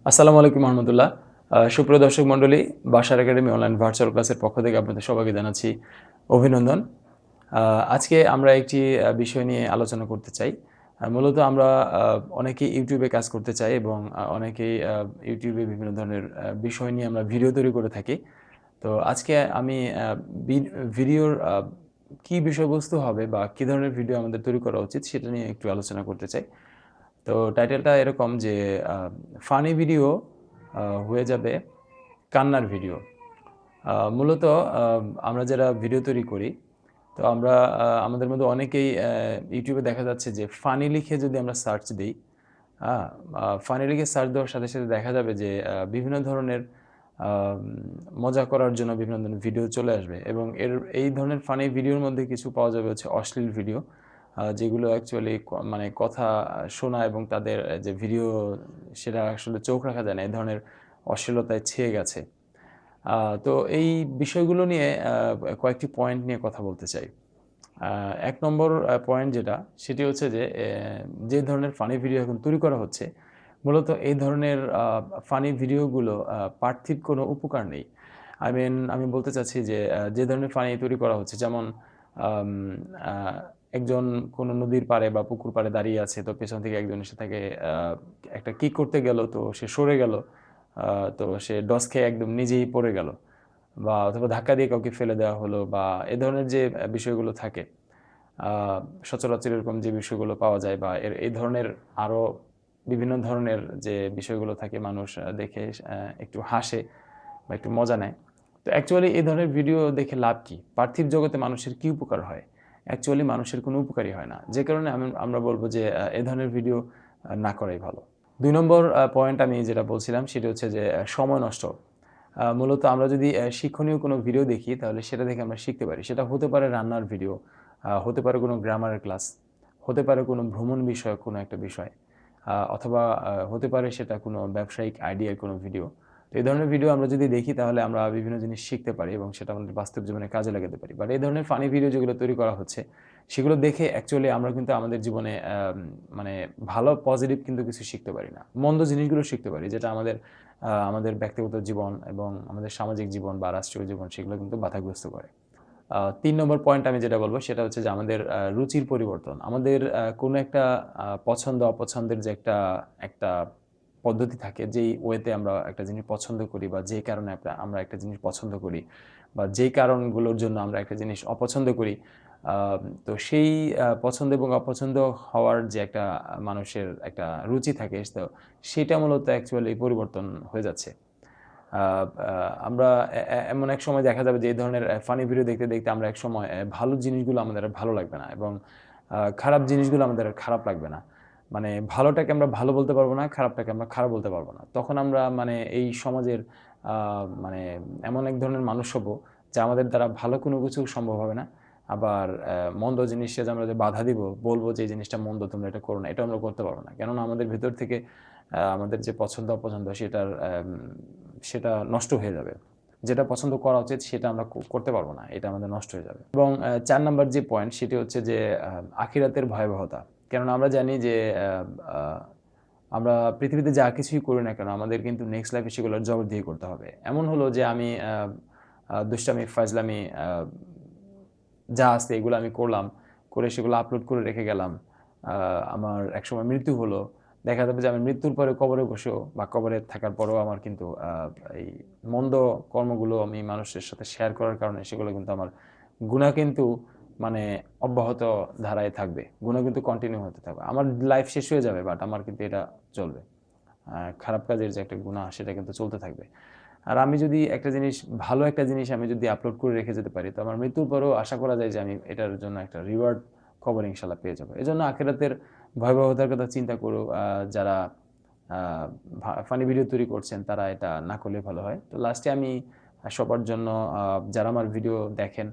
আসসালামু আলাইকুম রহমতুল্লাহ। সুপ্রিয় দর্শক মণ্ডলী, বাশার একাডেমি অনলাইন ভার্চুয়াল ক্লাসের পক্ষ থেকে আপনাদের সবাইকে জানাচ্ছি অভিনন্দন। আজকে আমরা একটি বিষয় নিয়ে আলোচনা করতে চাই। মূলত আমরা অনেকেই ইউটিউবে কাজ করতে চাই এবং অনেকেই ইউটিউবে বিভিন্ন ধরনের বিষয় নিয়ে আমরা ভিডিও তৈরি করে থাকি। তো আজকে আমি ভিডিওর কী বিষয়বস্তু হবে বা কী ধরনের ভিডিও আমাদের তৈরি করা উচিত সেটা নিয়ে একটু আলোচনা করতে চাই। তো টাইটেলটা এরকম যে ফানি ভিডিও হয়ে যাবে কান্নার ভিডিও। মূলত আমরা যারা ভিডিও তৈরি করি, তো আমরা আমাদের মধ্যে অনেকেই ইউটিউবে দেখা যাচ্ছে যে ফানি লিখে যদি আমরা সার্চ দিই, হ্যাঁ? ফানি লিখে সার্চ দেওয়ার সাথে, সাথে দেখা যাবে যে বিভিন্ন ধরনের মজা করার জন্য বিভিন্ন ধরনের ভিডিও চলে আসবে এবং এই ধরনের ফানি ভিডিওর মধ্যে কিছু পাওয়া যাবে হচ্ছে অশ্লীল ভিডিও। যেগুলো অ্যাকচুয়ালি মানে কথা শোনা এবং তাদের যে ভিডিও সেটা আসলে চোখ রাখা যায় না। এই ধরনের অশ্লীলতায় ছেয়ে গেছে। তো এই বিষয়গুলো নিয়ে কয়েকটি পয়েন্ট নিয়ে কথা বলতে চাই। ১ নম্বর পয়েন্ট যেটা, সেটি হচ্ছে যে ধরনের ফানি ভিডিও এখন তৈরি করা হচ্ছে, মূলত এই ধরনের ফানি ভিডিওগুলো পার্থিব কোনো উপকার নেই। আমি বলতে চাচ্ছি যে ধরনের ফানি তৈরি করা হচ্ছে, যেমন আম আ একজন কোনো নদীর পাড়ে বা পুকুর পাড়ে দাঁড়িয়ে আছে, তো পেছন থেকে একজন এসে তাকে একটা কিক করতে গেল, তো সে সরে গেল। তো সে ডস খেয়ে একদম নিজেই পড়ে গেল, বা অথবা ধাক্কা দিয়ে কাউকে ফেলে দেওয়া হলো, বা এ ধরনের যে বিষয়গুলো থাকে, আ সচরাচর এরকম যে বিষয়গুলো পাওয়া যায়, বা এই ধরনের আরও বিভিন্ন ধরনের যে বিষয়গুলো থাকে, মানুষ দেখে একটু হাসে বা একটু মজা নেয়। তো অ্যাকচুয়ালি এই ধরনের ভিডিও দেখে লাভ কী? পার্থিব জগতে মানুষের কী উপকার হয়? অ্যাকচুয়ালি মানুষের কোনো উপকারই হয় না। যে কারণে আমরা বলব যে এ ধরনের ভিডিও না করাই ভালো। ২ নম্বর পয়েন্ট আমি যেটা বলছিলাম সেটা হচ্ছে যে সময় নষ্ট। মূলত আমরা যদি শিক্ষণীয় কোনো ভিডিও দেখি, তাহলে সেটা দেখে আমরা শিখতে পারি। সেটা হতে পারে রান্নার ভিডিও, হতে পারে কোনো গ্রামারের ক্লাস, হতে পারে কোনো ভ্রমণ বিষয়ক কোনো একটা বিষয়, অথবা হতে পারে সেটা কোনো ব্যবসায়িক আইডিয়ার কোনো ভিডিও। তো এই ধরনের ভিডিও আমরা যদি দেখি, তাহলে আমরা বিভিন্ন জিনিস শিখতে পারি এবং সেটা আমাদের বাস্তব জীবনে কাজে লাগাতে পারি। বাট এই ধরনের ফানি ভিডিও যেগুলো তৈরি করা হচ্ছে, সেগুলো দেখে অ্যাকচুয়ালি আমরা কিন্তু আমাদের জীবনে মানে ভালো পজিটিভ কিন্তু কিছু শিখতে পারি না। মন্দ জিনিসগুলো শিখতে পারি, যেটা আমাদের ব্যক্তিগত জীবন এবং আমাদের সামাজিক জীবন বা রাষ্ট্রীয় জীবন, সেগুলো কিন্তু বাধাগ্রস্ত করে। ৩ নম্বর পয়েন্ট আমি যেটা বলব সেটা হচ্ছে যে আমাদের রুচির পরিবর্তন। আমাদের কোনো একটা পছন্দ অপছন্দের যে একটা পদ্ধতি থাকে, যেই ওয়েতে আমরা একটা জিনিস পছন্দ করি বা যেই কারণে আমরা একটা জিনিস পছন্দ করি বা যেই কারণগুলোর জন্য আমরা একটা জিনিস অপছন্দ করি, আ তো সেই পছন্দ এবং অপছন্দ হওয়ার যে একটা মানুষের একটা রুচি থাকে, তো সেটা মূলত অ্যাকচুয়ালি পরিবর্তন হয়ে যাচ্ছে। আ আ আমরা এমন এক সময় দেখা যাবে যে এই ধরনের ফানি ভিডিও দেখতে, দেখতে আমরা একসময় ভালো জিনিসগুলো আমাদের আর ভালো লাগবে না এবং খারাপ জিনিসগুলো আমাদের আর খারাপ লাগবে না। মানে ভালোটাকে আমরা ভালো বলতে পারব না, খারাপটাকে আমরা খারাপ বলতে পারব না। তখন আমরা মানে এই সমাজের আ মানে এমন এক ধরনের মানুষ হব, যে আমাদের দ্বারা ভালো কোনো কিছু সম্ভব হবে না। আবার মন্দ জিনিসে যে আমরা যে বাধা দিব, বলব যে এই জিনিসটা মন্দ, তোমরা এটা করো না, এটাও আমরা করতে পারব না। কেননা আমাদের ভেতর থেকে আমাদের যে পছন্দ অপছন্দ সেটা নষ্ট হয়ে যাবে। যেটা পছন্দ করা উচিত সেটা আমরা করতে পারব না। এটা আমাদের নষ্ট হয়ে যাবে। এবং ৪ নাম্বার যে পয়েন্ট সেটি হচ্ছে যে আখিরাতের ভয়াবহতা। কেননা আমরা জানি যে আ আ আমরা পৃথিবীতে যা কিছুই করি না কেন, আমাদের কিন্তু নেক্সট লাইফে সেগুলোর জবাবদিহি করতে হবে। এমন হলো যে আমি দুষ্টামি, ফাজলামি, যা আছে এগুলো আমি করলাম। করে সেগুলো আপলোড করে রেখে গেলাম। আ আমার একসময় মৃত্যু হলো। দেখা যাবে যে আমি মৃত্যুর পরে কবরে বসেও বা কবরে থাকার পরেও আমার কিন্তু এই মন্দ কর্মগুলো আমি মানুষের সাথে শেয়ার করার কারণে সেগুলো কিন্তু আমার গুনাহ কিন্তু মানে অব্যাহত ধারায় থাকবে। গুনাহ কিন্তু কন্টিনিউ হতে থাকবে। আমার লাইফ শেষ হয়ে যাবে, বাট আমার কিন্তু এটা চলবে। খারাপ কাজের যে একটা গুনাহ সেটা কিন্তু চলতে থাকবে। আর আমি যদি ভালো একটা জিনিস আমি যদি আপলোড করে রেখে যেতে পারি, তো আমার মৃত্যুর পরেও আশা করা যায় যে আমি এটার জন্য একটা রিওয়ার্ড কবরে ইনশাআল্লাহ পেয়ে যাবো। এজন্য আখিরাতের ভয়াবহতার কথা চিন্তা করেও যারা আ ফানি ভিডিও তৈরি করছেন, তারা এটা না করলেই ভালো হয়। তো লাস্টে আমি সবার জন্য, যারা আমার ভিডিও দেখেন,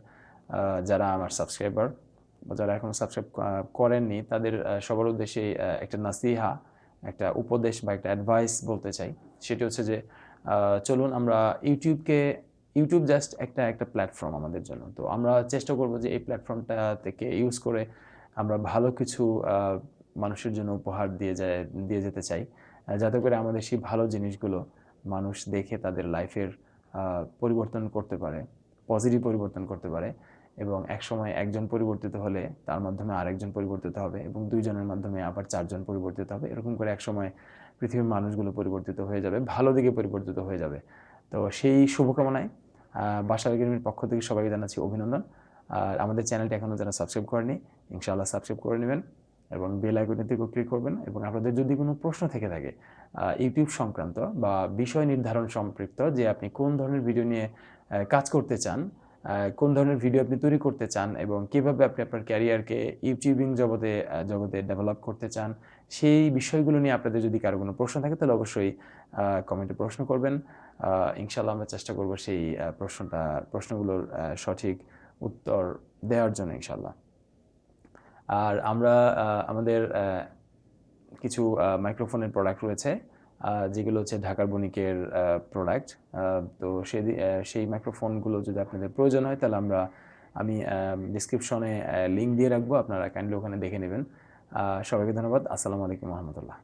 যারা আমার সাবস্ক্রাইবার বা যারা এখনো সাবস্ক্রাইব করেননি, তাদের সবার উদ্দেশ্যেই একটা নাসিহা, একটা উপদেশ বা একটা অ্যাডভাইস বলতে চাই। সেটি হচ্ছে যে চলুন আমরা ইউটিউব জাস্ট একটা প্ল্যাটফর্ম আমাদের জন্য। তো আমরা চেষ্টা করব যে এই প্ল্যাটফর্মটা থেকে ইউজ করে আমরা ভালো কিছু মানুষের জন্য উপহার দিয়ে যেতে চাই। যাতে করে আমাদের সেই ভালো জিনিসগুলো মানুষ দেখে তাদের লাইফের পরিবর্তন করতে পারে, পজিটিভ পরিবর্তন করতে পারে, এবং একসময় একজন পরিবর্তিত হলে তার মাধ্যমে আরেকজন পরিবর্তিত হবে এবং দুইজনের মাধ্যমে আবার চারজন পরিবর্তিত হবে। এরকম করে একসময় পৃথিবীর মানুষগুলো পরিবর্তিত হয়ে যাবে, ভালো দিকে পরিবর্তিত হয়ে যাবে। তো সেই শুভকামনায় বাশার একাডেমির পক্ষ থেকে সবাইকে জানাচ্ছি অভিনন্দন। আর আমাদের চ্যানেলটি এখনও যারা সাবস্ক্রাইব করেনি, ইনশাআল্লাহ সাবস্ক্রাইব করে নেবেন এবং বেল আইকনটিতে ক্লিক করবেন। এবং আপনাদের যদি কোনো প্রশ্ন থেকে থাকে ইউটিউব সংক্রান্ত বা বিষয় নির্ধারণ সম্পৃক্ত, যে আপনি কোন ধরনের ভিডিও নিয়ে কাজ করতে চান, কোন ধরনের ভিডিও আপনি তৈরি করতে চান এবং কীভাবে আপনি আপনার ক্যারিয়ারকে ইউটিউবিং জগতে ডেভেলপ করতে চান, সেই বিষয়গুলো নিয়ে আপনাদের যদি কারো কোনো প্রশ্ন থাকে তাহলে অবশ্যই কমেন্টে প্রশ্ন করবেন। ইনশাআল্লাহ আমরা চেষ্টা করব সেই প্রশ্নগুলোর সঠিক উত্তর দেওয়ার জন্য ইনশাআল্লাহ। আর আমরা আমাদের কিছু মাইক্রোফোনের প্রোডাক্ট রয়েছে, যেগুলো হচ্ছে ঢাকার বণিকের প্রোডাক্ট। তো সেই মাইক্রোফোনগুলো যদি আপনাদের প্রয়োজন হয় তাহলে আমি ডিসক্রিপশনে লিঙ্ক দিয়ে রাখবো, আপনারা কাইন্ডলি ওখানে দেখে নেবেন। সবাইকে ধন্যবাদ। আসসালামু আলাইকুম রহমতুল্লাহ।